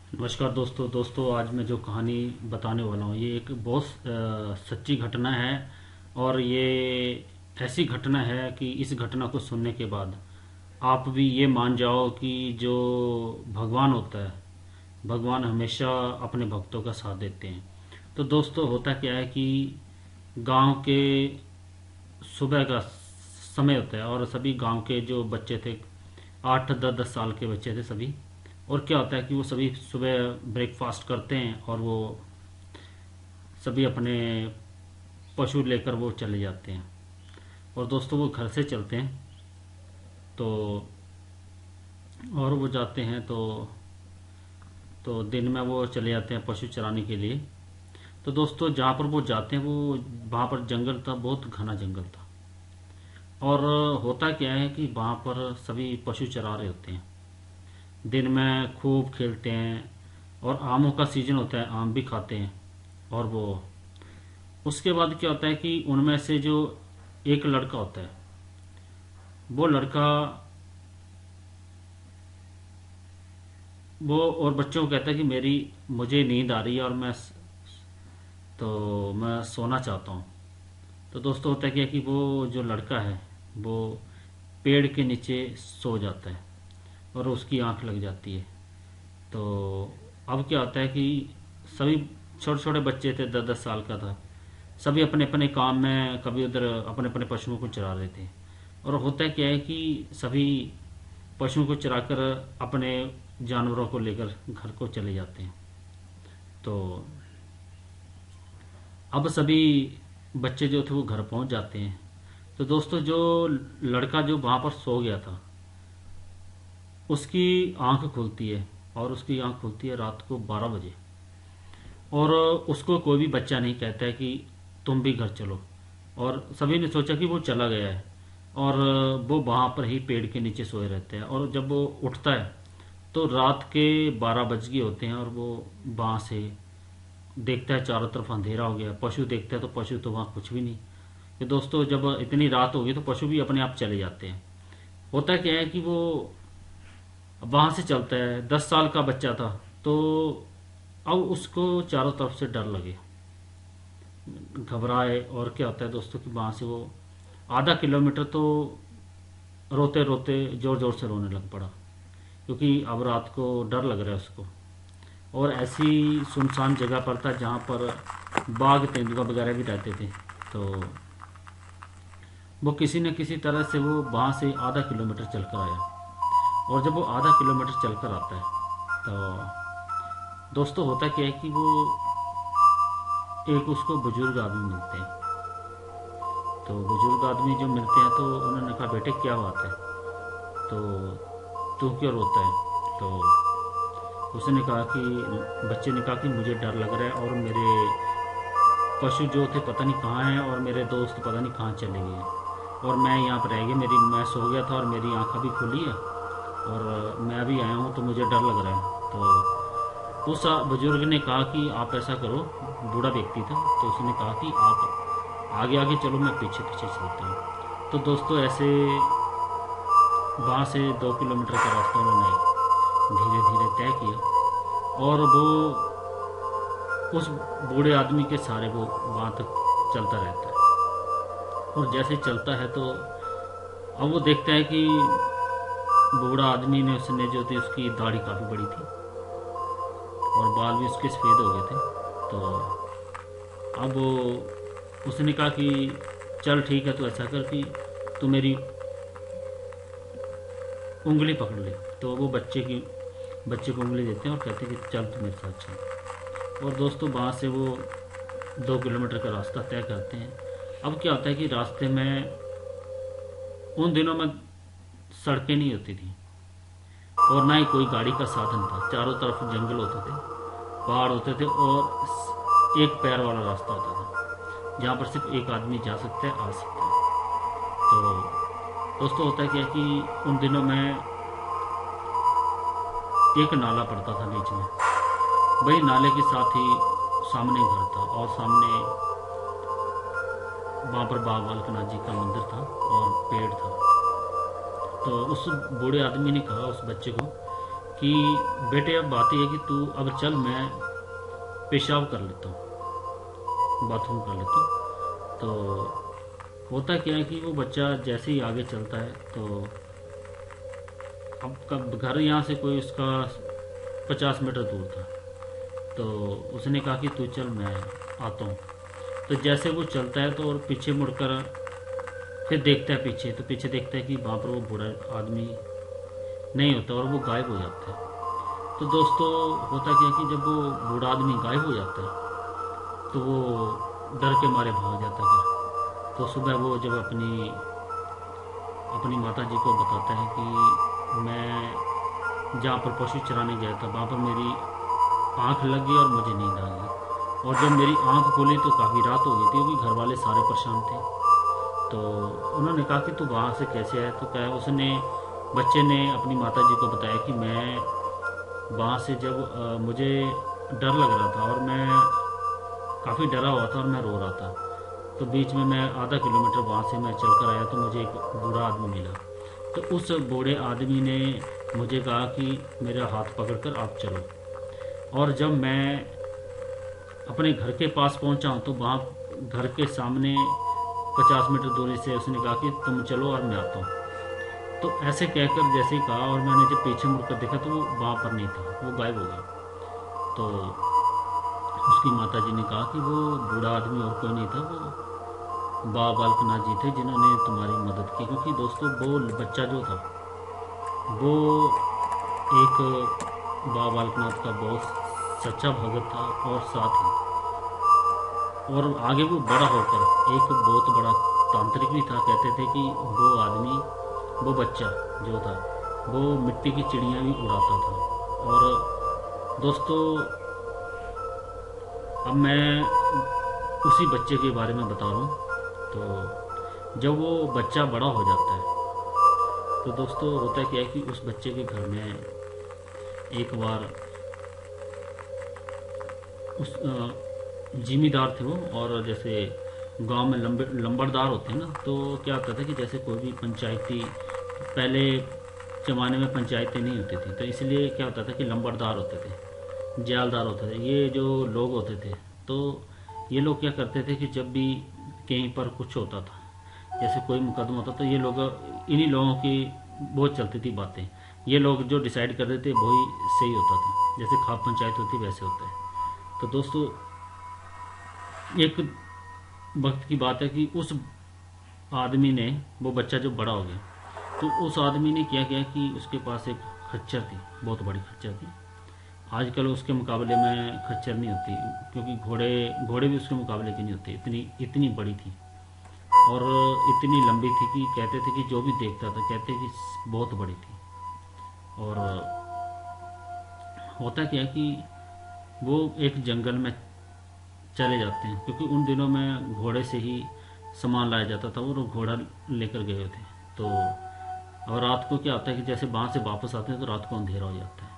नमस्कार दोस्तों आज मैं जो कहानी बताने वाला हूँ ये एक बहुत सच्ची घटना है। और ये ऐसी घटना है कि इस घटना को सुनने के बाद आप भी ये मान जाओ कि जो भगवान होता है, भगवान हमेशा अपने भक्तों का साथ देते हैं। तो दोस्तों होता क्या है कि गांव के सुबह का समय होता है और सभी गांव के जो बच्चे थे, 8 10 10 साल के बच्चे थे सभी। और क्या होता है कि वो सभी सुबह ब्रेकफास्ट करते हैं और वो सभी अपने पशु लेकर वो चले जाते हैं। और दोस्तों वो घर से चलते हैं तो और वो जाते हैं तो दिन में वो चले जाते हैं पशु चराने के लिए। तो दोस्तों जहाँ पर वो जाते हैं वो वहाँ पर जंगल था, बहुत घना जंगल था। और होता क्या है कि वहाँ पर सभी पशु चरा रहे होते हैं, दिन में खूब खेलते हैं और आमों का सीजन होता है, आम भी खाते हैं। और वो उसके बाद क्या होता है कि उनमें से जो एक लड़का होता है, वो लड़का वो और बच्चों को कहता है कि मेरी मुझे नींद आ रही है और मैं सोना चाहता हूँ। तो दोस्तों होता क्या है कि वो जो लड़का है वो पेड़ के नीचे सो जाता है और उसकी आंख लग जाती है। तो अब क्या होता है कि सभी छोटे छोटे बच्चे थे, 10 10 साल का था, सभी अपने अपने काम में कभी उधर अपने अपने पशुओं को चरा रहे थे। और होता क्या है कि सभी पशुओं को चराकर अपने जानवरों को लेकर घर को चले जाते हैं। तो अब सभी बच्चे जो थे वो घर पहुंच जाते हैं। तो दोस्तों जो लड़का जो वहां पर सो गया था उसकी आंख खुलती है, और उसकी आंख खुलती है रात को 12 बजे। और उसको कोई भी बच्चा नहीं कहता है कि तुम भी घर चलो। और सभी ने सोचा कि वो चला गया है और वो वहां पर ही पेड़ के नीचे सोए रहते हैं। और जब वो उठता है तो रात के 12 बज गए होते हैं और वो वहां से देखता है चारों तरफ अंधेरा हो गया। पशु देखता है तो पशु तो वहां कुछ भी नहीं। कि दोस्तों जब इतनी रात होगी तो पशु भी अपने आप चले जाते हैं। होता क्या है कि वो वहां से चलता है, 10 साल का बच्चा था। तो अब उसको चारों तरफ से डर लगे, घबराए। और क्या होता है दोस्तों कि वहां से वो आधा किलोमीटर तो रोते रोते जोर जोर से रोने लग पड़ा, क्योंकि अब रात को डर लग रहा है उसको। और ऐसी सुनसान जगह पर था जहाँ पर बाघ तेंदुआ वगैरह भी रहते थे। तो वो किसी न किसी तरह से वो वहाँ से आधा किलोमीटर चलकर आया। और जब वो आधा किलोमीटर चलकर आता है तो दोस्तों होता क्या है कि वो एक उसको बुजुर्ग आदमी मिलते हैं। तो बुजुर्ग आदमी जो मिलते हैं तो उन्होंने कहा बेटे क्या बात है, तो तू क्यों रोता है। तो उसने कहा कि बच्चे ने कहा कि मुझे डर लग रहा है और मेरे पशु जो थे पता नहीं कहाँ हैं और मेरे दोस्त पता नहीं कहाँ चले गए हैं और मैं यहाँ पर रह गया। मैं सो गया था और मेरी आँख अभी खुली है और मैं अभी आया हूँ तो मुझे डर लग रहा है। तो उस बुजुर्ग ने कहा कि आप ऐसा करो, बूढ़ा व्यक्ति था, तो उसने कहा कि आप आगे आगे चलो, मैं पीछे पीछे चलता हूँ। तो दोस्तों ऐसे वहाँ से 2 किलोमीटर का रास्ता उन्होंने धीरे धीरे तय किया। और वो उस बूढ़े आदमी के सहारे वो वहाँ तक चलता रहता है। और जैसे चलता है तो अब वो देखता है कि बूढ़ा आदमी ने उसने जो थी उसकी दाढ़ी काफ़ी बड़ी थी और बाल भी उसके सफ़ेद हो गए थे। तो अब उसने कहा कि चल ठीक है, तो ऐसा कर कि तू मेरी उंगली पकड़ ले। तो वो बच्चे को उंगली देते हैं और कहते हैं कि चल तू मेरे साथ चल। और दोस्तों वहाँ से वो 2 किलोमीटर का रास्ता तय करते हैं। अब क्या होता है कि रास्ते में उन दिनों में सड़कें नहीं होती थी और ना ही कोई गाड़ी का साधन था। चारों तरफ जंगल होते थे, पहाड़ होते थे और एक पैर वाला रास्ता होता था जहाँ पर सिर्फ एक आदमी जा सकता है, आ सकता है। तो दोस्तों होता है क्या कि उन दिनों में एक नाला पड़ता था बीच में, वही नाले के साथ ही सामने घर था और सामने वहाँ पर बाबा बालकनाथ जी का मंदिर था और पेड़ था। तो उस बूढ़े आदमी ने कहा उस बच्चे को कि बेटे अब बात यह है कि तू अब चल, मैं पेशाब कर लेता हूँ, बाथरूम कर लेता हूँ। तो होता क्या है कि वो बच्चा जैसे ही आगे चलता है, तो अब कब घर यहाँ से कोई उसका 50 मीटर दूर था, तो उसने कहा कि तू चल, मैं आता हूँ। तो जैसे वो चलता है तो और पीछे मुड़कर फिर देखता है पीछे, तो पीछे देखता है कि वहाँ पर वो बूढ़ा आदमी नहीं होता और वो गायब हो जाता है। तो दोस्तों होता क्या है कि जब वो बूढ़ा आदमी गायब हो जाता है तो वो डर के मारे भाग जाता है घर। तो सुबह वो जब अपनी अपनी माता जी को बताता है कि मैं जहाँ पर पशु चराने गया था वहाँ पर मेरी आँख लग गई और मुझे नींद आ गई, और जब मेरी आँख खोली तो काफ़ी रात हो गई थी क्योंकि घर वाले सारे परेशान थे। तो उन्होंने कहा कि तू वहाँ से कैसे आया, तो कहा उसने बच्चे ने अपनी माता जी को बताया कि मैं वहाँ से जब मुझे डर लग रहा था और मैं काफ़ी डरा हुआ था और मैं रो रहा था, तो बीच में मैं आधा किलोमीटर वहाँ से मैं चलकर आया तो मुझे एक बूढ़ा आदमी मिला। तो उस बूढ़े आदमी ने मुझे कहा कि मेरा हाथ पकड़कर आप चलो, और जब मैं अपने घर के पास पहुंचा हूं तो वहाँ घर के सामने 50 मीटर दूरी से उसने कहा कि तुम चलो और मैं आता हूँ। तो ऐसे कहकर जैसे ही कहा और मैंने जब पीछे मुड़कर देखा तो वो वहाँ पर नहीं था, वो गायब हो गया। तो उसकी माता जी ने कहा कि वो बूढ़ा आदमी और कोई नहीं था, वो बाबा बालकनाथ जी थे जिन्होंने तुम्हारी मदद की। क्योंकि दोस्तों वो बच्चा जो था वो एक बाबा बालकनाथ का बहुत सच्चा भगत था, और साथ ही और आगे वो बड़ा होकर एक बहुत बड़ा तांत्रिक भी था। कहते थे कि वो आदमी, वो बच्चा जो था वो मिट्टी की चिड़ियाँ भी उड़ाता था। और दोस्तों अब मैं उसी बच्चे के बारे में बता रहा हूँ। तो जब वो बच्चा बड़ा हो जाता है तो दोस्तों होता क्या है कि उस बच्चे के घर में एक बार उस जिम्मेदार थे वो, और जैसे गांव में लंबड़दार होते हैं ना, तो क्या होता था कि जैसे कोई भी पंचायती, पहले ज़माने में पंचायतें नहीं होती थी, तो इसलिए क्या होता था कि लंबड़दार होते थे, जालदार होते थे, ये जो लोग होते थे। तो ये लोग क्या करते थे कि जब भी कहीं पर कुछ होता था, जैसे कोई मुकदमा होता तो ये लोग, इन्हीं लोगों की बहुत चलती थी बातें, ये लोग जो डिसाइड करते थे वही सही होता था, जैसे खाप पंचायत होती वैसे होता है। तो दोस्तों एक वक्त की बात है कि उस आदमी ने, वो बच्चा जो बड़ा हो गया, तो उस आदमी ने क्या किया कि उसके पास एक खच्चर थी, बहुत बड़ी खच्चर थी। आजकल उसके मुकाबले में खच्चर नहीं होती, क्योंकि घोड़े भी उसके मुकाबले की नहीं होते, इतनी इतनी बड़ी थी और इतनी लंबी थी कि कहते थे कि जो भी देखता था कहते कि बहुत बड़ी थी। और होता क्या है कि वो एक जंगल में चले जाते हैं, क्योंकि उन दिनों में घोड़े से ही सामान लाया जाता था और घोड़ा लेकर गए थे। तो और रात को क्या होता है कि जैसे वहाँ से वापस आते हैं तो रात को अंधेरा हो जाता है।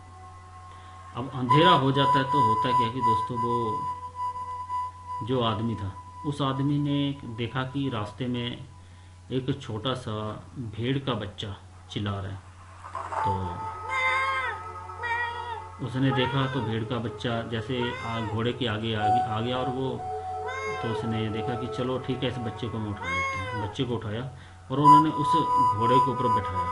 अब अंधेरा हो जाता है तो होता क्या है कि दोस्तों वो जो आदमी था, उस आदमी ने देखा कि रास्ते में एक छोटा सा भेड़ का बच्चा चिल्ला रहा है। तो उसने देखा तो भेड़ का बच्चा जैसे घोड़े के आगे आ गया, और वो, तो उसने देखा कि चलो ठीक है, इस बच्चे को मैं उठा लेता हूँ। बच्चे को उठाया और उन्होंने उस घोड़े के ऊपर बैठाया।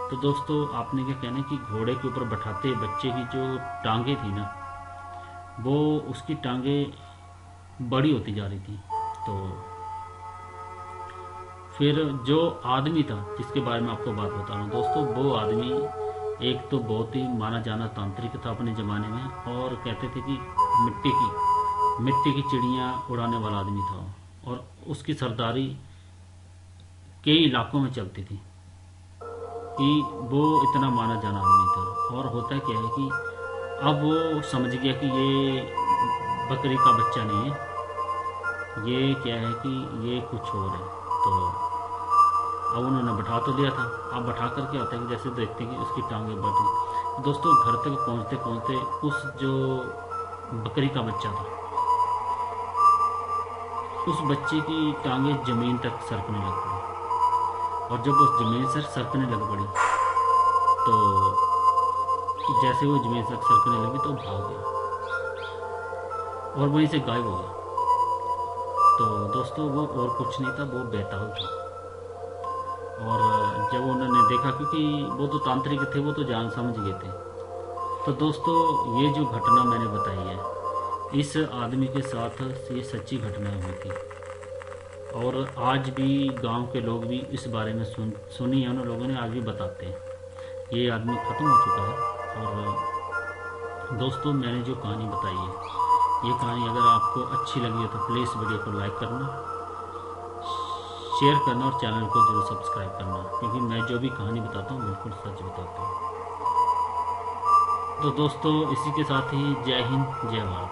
तो दोस्तों आपने क्या कहना है कि घोड़े के ऊपर बैठाते बच्चे की जो टांगे थी ना, वो उसकी टांगे बड़ी होती जा रही थी। तो फिर जो आदमी था जिसके बारे में आपको बात बता रहा हूँ दोस्तों, वो आदमी एक तो बहुत ही माना जाना तांत्रिक था अपने ज़माने में, और कहते थे कि मिट्टी की चिड़ियाँ उड़ाने वाला आदमी था, और उसकी सरदारी कई इलाकों में चलती थी कि वो इतना माना जाना आदमी था। और होता क्या है कि अब वो समझ गया कि ये बकरी का बच्चा नहीं है, ये क्या है कि ये कुछ और है। तो अब उन्होंने बैठा तो दिया था, अब बैठा कर क्या होता है कि जैसे देखते हैं कि उसकी टांगें बढ़ गई। दोस्तों घर तक पहुंचते पहुंचते उस जो बकरी का बच्चा था, उस बच्चे की टांगें जमीन तक सरकने लग पड़ी, और जब उस जमीन से सरकने लग पड़ी तो कि जैसे वो ज़मीन से सरकने लगी तो भाग गया और वहीं से गायब हो गया। तो दोस्तों वो और कुछ नहीं था, वो बेताल था। और जब उन्होंने देखा, क्योंकि वो तो तांत्रिक थे, वो तो जान समझ गए थे। तो दोस्तों ये जो घटना मैंने बताई है, इस आदमी के साथ ये सच्ची घटनाएं हुई थी। और आज भी गांव के लोग भी इस बारे में सुनी है उन लोगों ने, आज भी बताते हैं। ये आदमी ख़त्म हो चुका है। और दोस्तों मैंने जो कहानी बताई है, ये कहानी अगर आपको अच्छी लगी है तो प्लीज़ वीडियो को लाइक करना, शेयर करना और चैनल को जरूर सब्सक्राइब करना, क्योंकि मैं जो भी कहानी बताता हूँ बिल्कुल सच बताता हूँ। तो दोस्तों इसी के साथ ही जय हिंद, जय भारत।